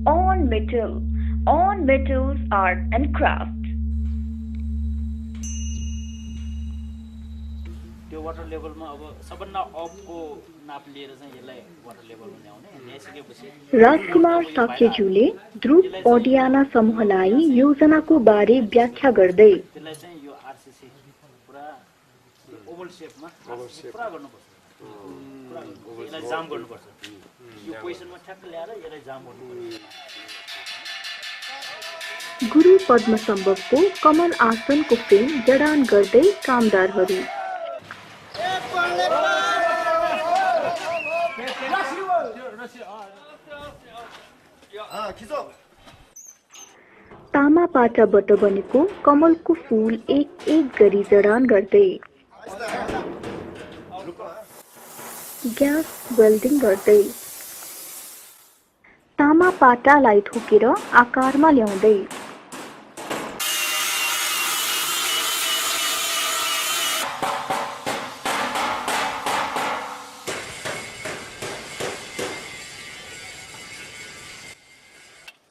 on metals, art and craft. त्यो water लेभलमा अब सबभन्दा अपको नाप लिएर चाहिँ यसलाई वाटर लेभलमा ल्याउने ल्याइसकेपछि राजकुमार साक्यज्यूले ध्रुव ओडियाना समूहलाई योजनाको बारे व्याख्या गर्दै त्यसलाई चाहिँ यो आरसीसी पुरा ओभल सेपमा पुरा गर्नुपर्छ यसलाई जाम गर्नुपर्छ यो पोजिसनमा ठ्याक्क ल्याएर यसलाई जाम गर्नुपर्छ गुरु पद्मसम्भवको कमल आसनको फ्रेम जडान गर्दै कामदारहरू तामापाटाबाट बनेको कमलको फूल एक एक गरी जडान गर्दै ग्यास वेल्डिङ गर्दै तामापाटालाई ठोकेर आकारमा ल्याउँदै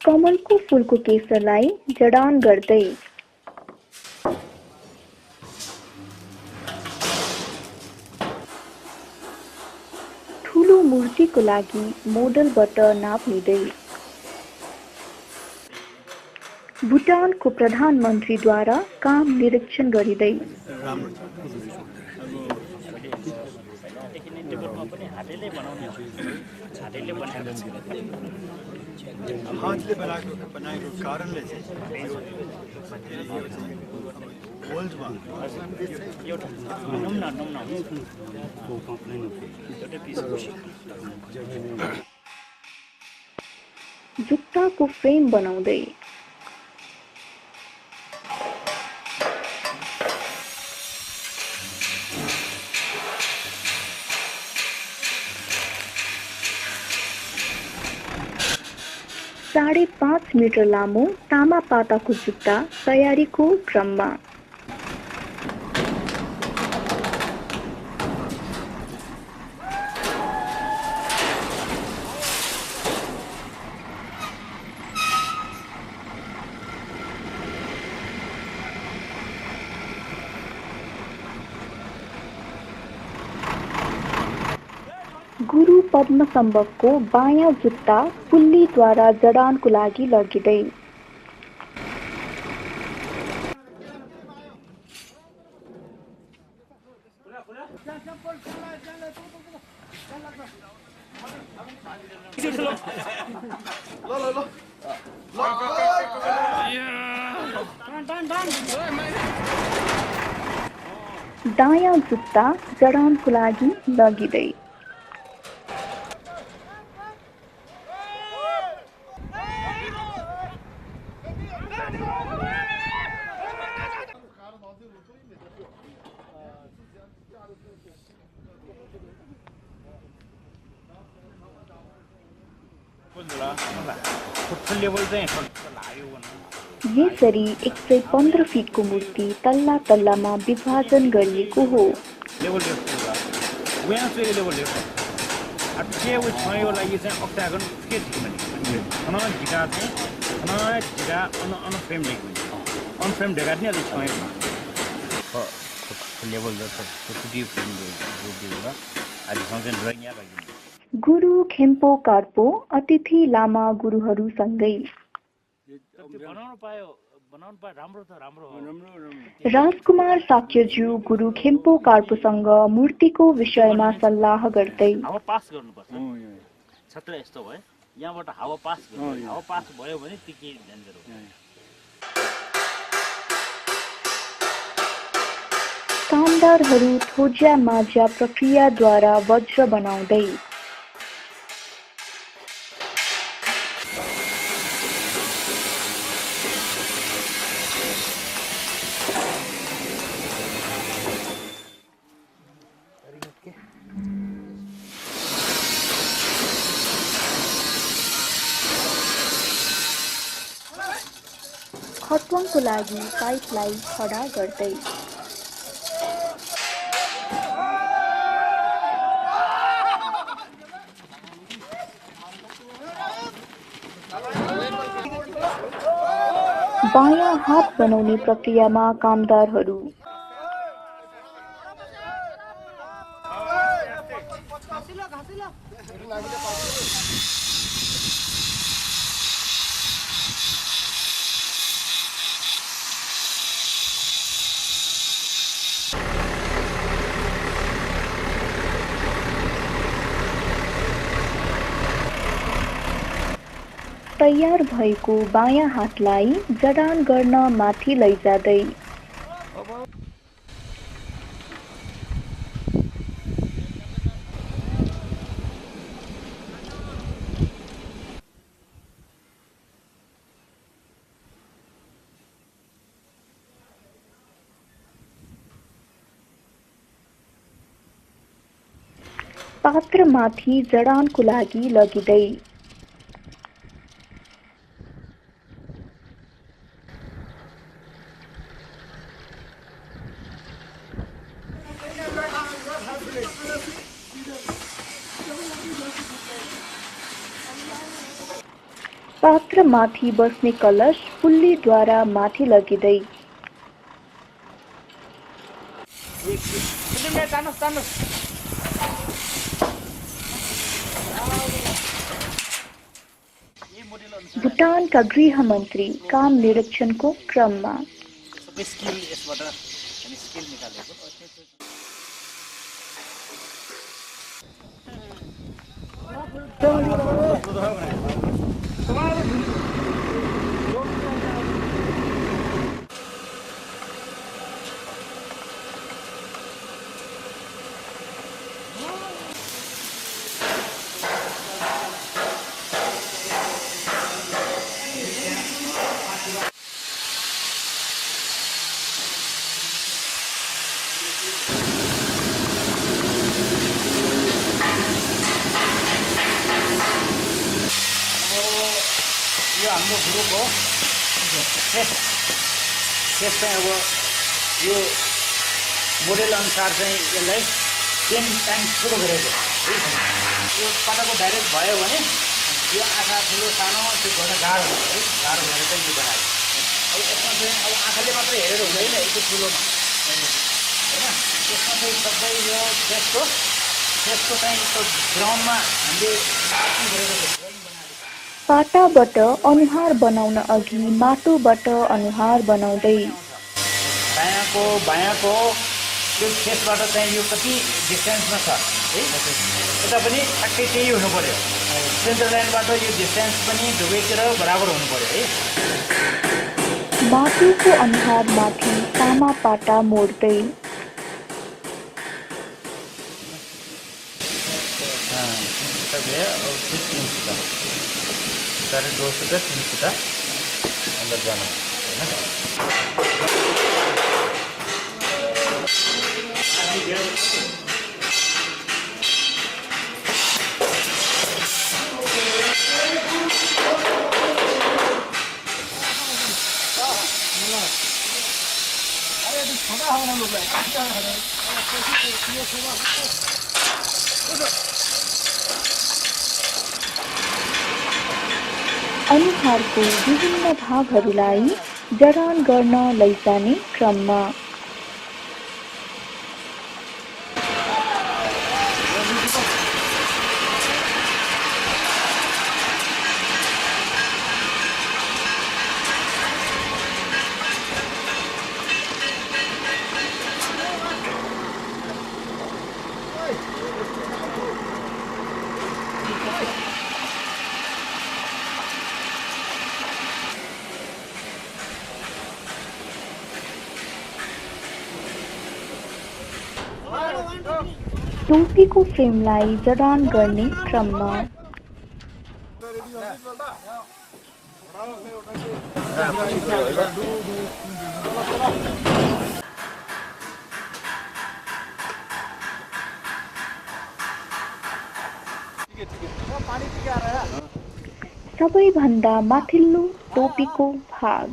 कमलको फूलको केसरलाई जडान गर्दै ठुलो मूर्तिको लागि मोडलबाट नाप लिँदै भुटानको प्रधानमन्त्रीद्वारा काम निरीक्षण गरिँदै हातले बनाएको कारणले चाहिँ वर्ल्डमा एउटा जुत्ताको फ्रेम बनाउँदै साढे 5 मिटर लामो तामापाताको जुत्ता तयारीको क्रममा गुरु पद्मसम्भवको बायाँ जुत्ता पुल्लीद्वारा जडानको लागि लगिँदै दायाँ जुत्ता जडानको लागि लगिँदै यसरी 115 फिटको मूर्ति तल्ला तल्लामा विभाजन गरिएको हो। गुरु खेम्पो कार्पो अतिथि लामा गुरुहरूसँगै राजकुमार साक्यज्यू गुरु खेम्पो कार्पोसँग मूर्तिको विषयमा सल्लाह गर्दै हावा पास गर्नुपर्छ छत्र यस्तो भयो यहाँबाट हावा पास गर्नु हावा पास भयो भने टिके डेन्जर हो कामदारहरू थोज्या माझ्या प्रक्रियाद्वारा वज्र बनाउँदै खत्वङको लागि पाइपलाई खडा गर्दै बायाँ हात बनाउने प्रक्रियामा कामदारहरू। तयार भएको बायाँ हातलाई जडान गर्न माथि लैजाँदै पात्रमाथि जडानको लागि लगिँदै पात्रमाथि बस्ने कलश पुल्लीद्वारा माथि लगिँदै भुटानका गृहमन्त्री काम निरीक्षणको क्रममा। यो हाम्रो ग्रुप हो। चाहिँ अब यो मोडेल अनुसार चाहिँ यसलाई 10 टाइम्स ठुलो गरेको यो पटाको डाइरेक्ट भयो भने यो आँखा ठुलो सानो त्यो गर्न गाह्रो हुन्छ है। गाह्रो भएर चाहिँ यो बनायो। अब यसमा चाहिँ अब आँखाले मात्रै हेरेर हुँदैन यति ठुलोमा होइन। त्यसमा चाहिँ सबै यो त्यसको चाहिँ त्यो ग्राउन्डमा हामीले गरेको पाटाबाट अनुहार बनाउन अघि माटोबाट अनुहार बनाउँदै बायाँको यो फेसबाट चाहिँ यो कति डिस्टेन्समा छ है। यता पनि ठ्याक्कै त्यही हुनु पर्यो। सेन्टर लाइनबाट यो डिस्टेन्स पनि दुवैतिर बराबर हुनु पर्यो है। माटोको अनुहार माथि तामा पाटा मोड्दै साढ़े 2 से 3 फुट अंदर जाना है ना। अनुहारको विभिन्न भागहरूलाई जडान गर्न लैजाने क्रममा टोपीको फ्रेमलाई जडान गर्ने क्रममा सबैभन्दा माथिल्लो टोपीको भाग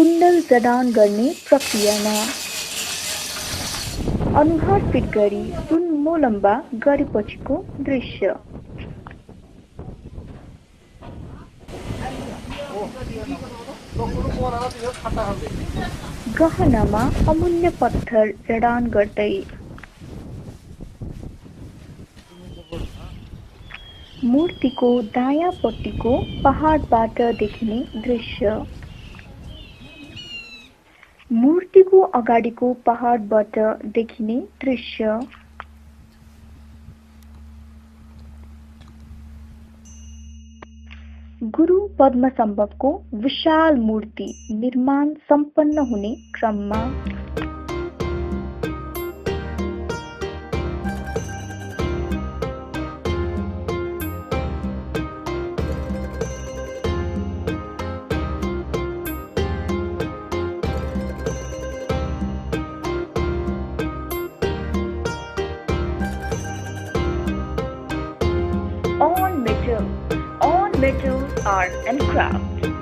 कुण्डल जडान गर्ने प्रक्रियामा अनुहार फिट गरी सुन मोलम्बा गरेपछिको दृश्य। गहनामा अमूल्य पत्थर जडान गर्दै मूर्तिको दायाँपट्टिको पहाडबाट देखिने दृश्य। मूर्तिको अगाडिको पहाडबाट देखिने दृश्य। गुरु पद्मसम्भवको विशाल मूर्ति निर्माण सम्पन्न हुने क्रममा on metal art and craft.